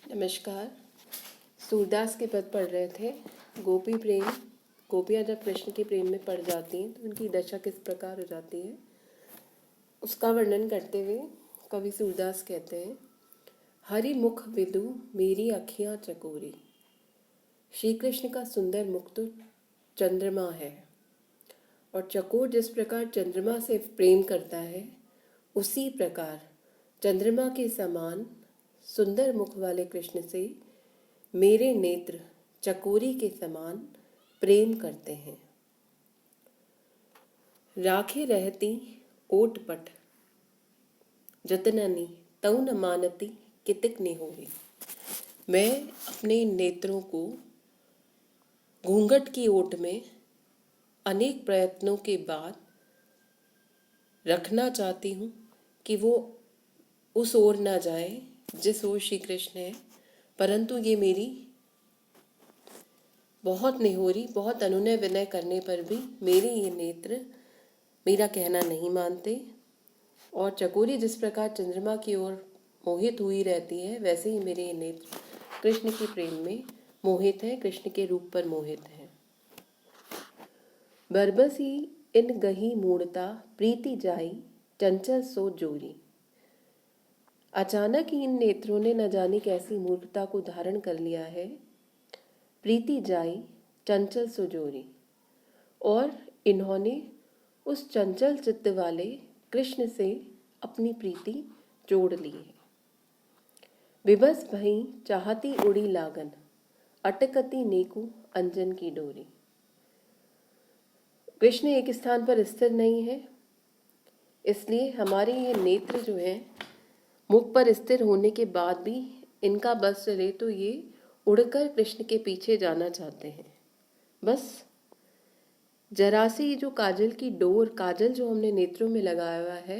नमस्कार। सूरदास के पद पढ़ रहे थे। गोपी प्रेम, गोपियाँ जब कृष्ण के प्रेम में पड़ जाती हैं तो उनकी दशा किस प्रकार हो जाती है, उसका वर्णन करते हुए कवि सूरदास कहते हैं, हरि मुख विदु मेरी अखियाँ चकोरी। श्री कृष्ण का सुंदर मुख तो चंद्रमा है, और चकोर जिस प्रकार चंद्रमा से प्रेम करता है, उसी प्रकार चंद्रमा के समान सुंदर मुख वाले कृष्ण से मेरे नेत्र चकोरी के समान प्रेम करते हैं। राखे रहती ओटपट जतननी तऊ न मानती कितिक ने होई। मैं अपने नेत्रों को घूंघट की ओट में अनेक प्रयत्नों के बाद रखना चाहती हूँ कि वो उस ओर ना जाए जिस ओर श्री कृष्ण है, परंतु ये मेरी बहुत निहोरी, बहुत अनुनय विनय करने पर भी मेरे ये नेत्र मेरा कहना नहीं मानते। और चकोरी जिस प्रकार चंद्रमा की ओर मोहित हुई रहती है, वैसे ही मेरे ये नेत्र कृष्ण के प्रेम में मोहित है, कृष्ण के रूप पर मोहित है। बरबसी इन गही मूढ़ता प्रीति जाई चंचल सो जोरी। अचानक ही इन नेत्रों ने न जाने कैसी मूर्खता को धारण कर लिया है। प्रीति जाई चंचल सुजोरी, और इन्होंने उस चंचल चित्त वाले कृष्ण से अपनी प्रीति जोड़ ली है। विबस भई चाहती उड़ी लागन अटकती नेकु अंजन की डोरी। कृष्ण एक स्थान पर स्थिर नहीं है, इसलिए हमारे ये नेत्र जो हैं मुख पर स्थिर होने के बाद भी इनका बस चले तो ये उड़कर कृष्ण के पीछे जाना चाहते हैं। बस जरा सी जो काजल की डोर, काजल जो हमने नेत्रों में लगाया हुआ है,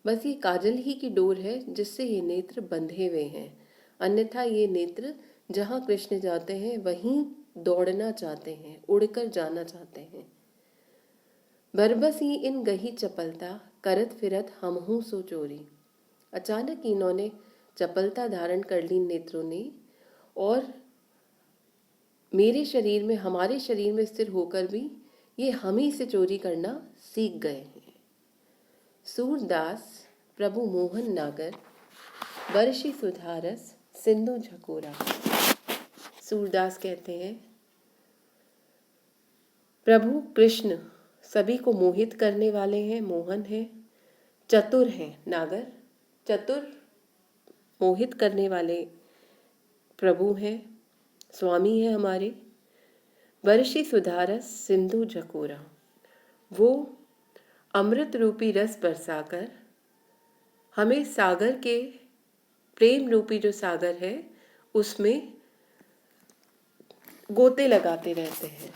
बस ये काजल ही की डोर है जिससे ये नेत्र बंधे हुए हैं। अन्यथा ये नेत्र जहाँ कृष्ण जाते हैं वहीं दौड़ना चाहते हैं, उड़कर जाना चाहते हैं। बरबस ही इन गही चपलता करत फिरत हमहू सो चोरी। अचानक इन्होंने चपलता धारण कर ली नेत्रों ने, और मेरे शरीर में, हमारे शरीर में स्थिर होकर भी ये हम ही से चोरी करना सीख गए हैं। सूरदास प्रभु मोहन नागर वर्षि सुधारस सिंधु झकोरा। सूरदास कहते हैं, प्रभु कृष्ण सभी को मोहित करने वाले हैं, मोहन हैं, चतुर हैं। नागर चतुर मोहित करने वाले प्रभु हैं, स्वामी हैं हमारे। वर्षि सुधारस सिंधु झकोरा, वो अमृत रूपी रस बरसाकर हमें सागर के, प्रेम रूपी जो सागर है उसमें गोते लगाते रहते हैं।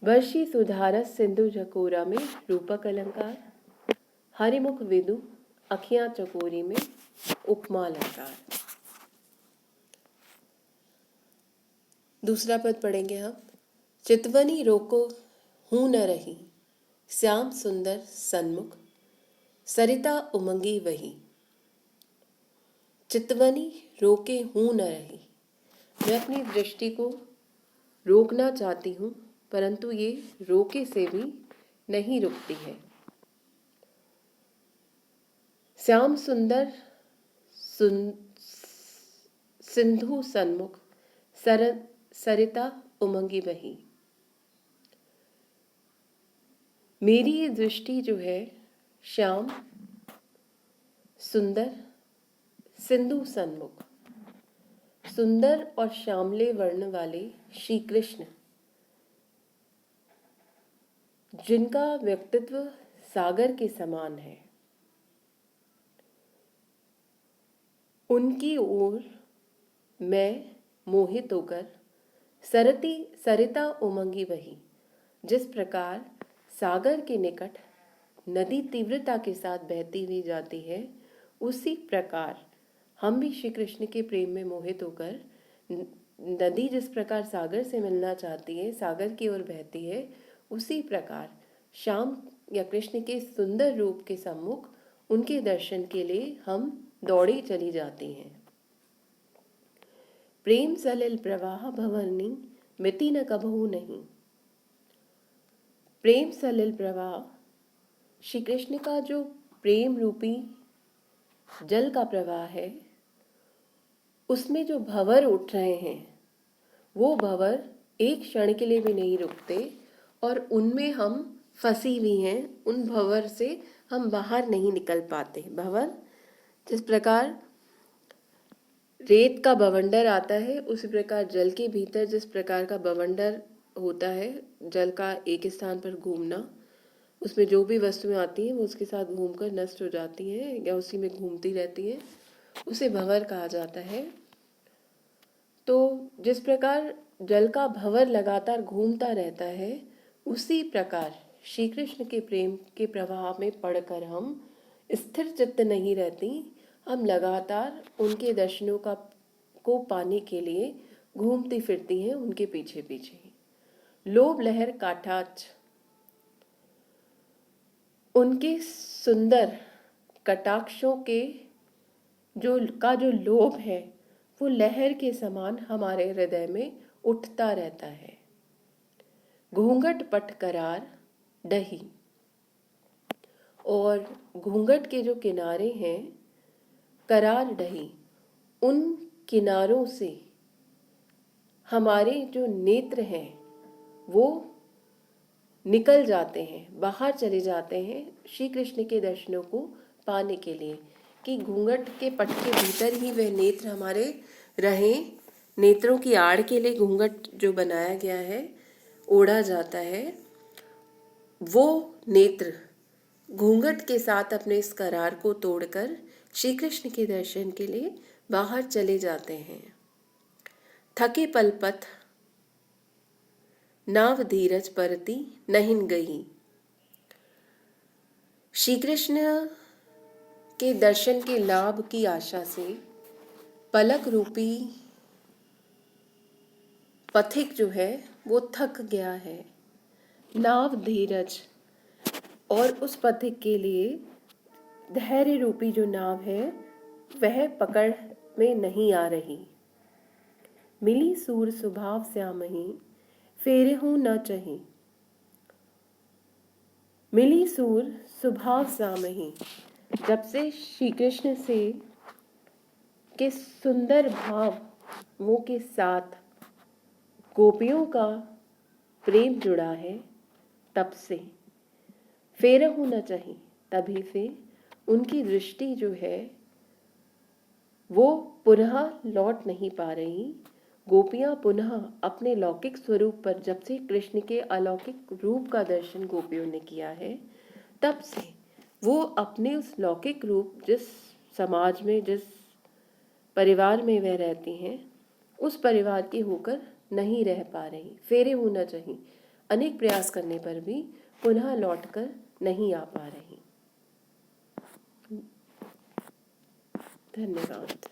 वर्षि सुधारस सिंधु झकोरा में रूपक अलंकार, हरिमुख विदु अखियां चकोरी में उपमा अलंकार। दूसरा पद पढ़ेंगे हम। चितवनी रोको हूं न रही श्याम सुंदर सन्मुख सरिता उमंगी वही। चितवनी रोके हूं न रही, मैं अपनी दृष्टि को रोकना चाहती हूँ, परंतु ये रोके से भी नहीं रुकती है। श्याम सुंदर सिंधु सन्मुख सरिता उमंगी बही। मेरी ये दृष्टि जो है श्याम सुंदर सिंधु सन्मुख, सुंदर और श्यामले वर्ण वाले श्री कृष्ण, जिनका व्यक्तित्व सागर के समान है, उनकी ओर मैं मोहित होकर सरिता उमंगी वही। जिस प्रकार सागर के निकट नदी तीव्रता के साथ बहती हुई जाती है, उसी प्रकार हम भी श्री कृष्ण के प्रेम में मोहित होकर, नदी जिस प्रकार सागर से मिलना चाहती है, सागर की ओर बहती है, उसी प्रकार या कृष्ण के सुंदर रूप के सम्मुख उनके दर्शन के लिए हम दौड़ी चली जाती हैं। प्रेम सलिल प्रवाह भंवरनी मिति न कबहू नहीं। प्रेम सलिल प्रवाह, श्री कृष्ण का जो प्रेम रूपी जल का प्रवाह है, उसमें जो भंवर उठ रहे हैं वो भंवर एक क्षण के लिए भी नहीं रुकते और उनमें हम फंसी हुई हैं। उन भंवर से हम बाहर नहीं निकल पाते। भंवर जिस प्रकार रेत का बवंडर आता है, उसी प्रकार जल के भीतर जिस प्रकार का बवंडर होता है, जल का एक स्थान पर घूमना, उसमें जो भी वस्तुएं आती हैं वो उसके साथ घूमकर नष्ट हो जाती हैं या उसी में घूमती रहती हैं, उसे भंवर कहा जाता है। तो जिस प्रकार जल का भंवर लगातार घूमता रहता है, उसी प्रकार श्री कृष्ण के प्रेम के प्रवाह में पड़कर हम स्थिर चित्त नहीं रहती। हम लगातार उनके दर्शनों को पाने के लिए घूमती फिरती हैं उनके पीछे पीछे। लोभ लहर काटाच, उनके सुंदर कटाक्षों के जो लोभ है वो लहर के समान हमारे हृदय में उठता रहता है। घूंघट पट करार डही, और घूंघट के जो किनारे हैं करार डही, उन किनारों से हमारे जो नेत्र हैं वो निकल जाते हैं, बाहर चले जाते हैं श्री कृष्ण के दर्शनों को पाने के लिए, कि घूंघट के पट के भीतर ही वह नेत्र हमारे रहें। नेत्रों की आड़ के लिए घूंघट जो बनाया गया है, ओढ़ा जाता है, वो नेत्र घूंघट के साथ अपने इस करार को तोड़कर श्री कृष्ण के दर्शन के लिए बाहर चले जाते हैं। थके पलपथ नाव धीरज परती नहिन गई, श्री कृष्ण के दर्शन के लाभ की आशा से पलक रूपी पथिक जो है वो थक गया है। नाव धीरज, और उस पथिक के लिए धैर्य रूपी जो नाव है वह पकड़ में नहीं आ रही। मिली सूर स्वभाव श्यामही फेरे हूँ न चही, मिली सूर स्वभाव श्यामही, जब से श्री कृष्ण से के सुंदर भावों के साथ गोपियों का प्रेम जुड़ा है, तब से फेर होना चाहिए, तभी से उनकी दृष्टि जो है वो पुनः लौट नहीं पा रही। गोपियां पुनः अपने लौकिक स्वरूप पर, जब से कृष्ण के अलौकिक रूप का दर्शन गोपियों ने किया है, तब से वो अपने उस लौकिक रूप, जिस समाज में, जिस परिवार में वह रहती हैं, उस परिवार की होकर नहीं रह पा रही। फेरे होना चाहिए, अनेक प्रयास करने पर भी पुनः लौटकर नहीं आ पा रही। धन्यवाद।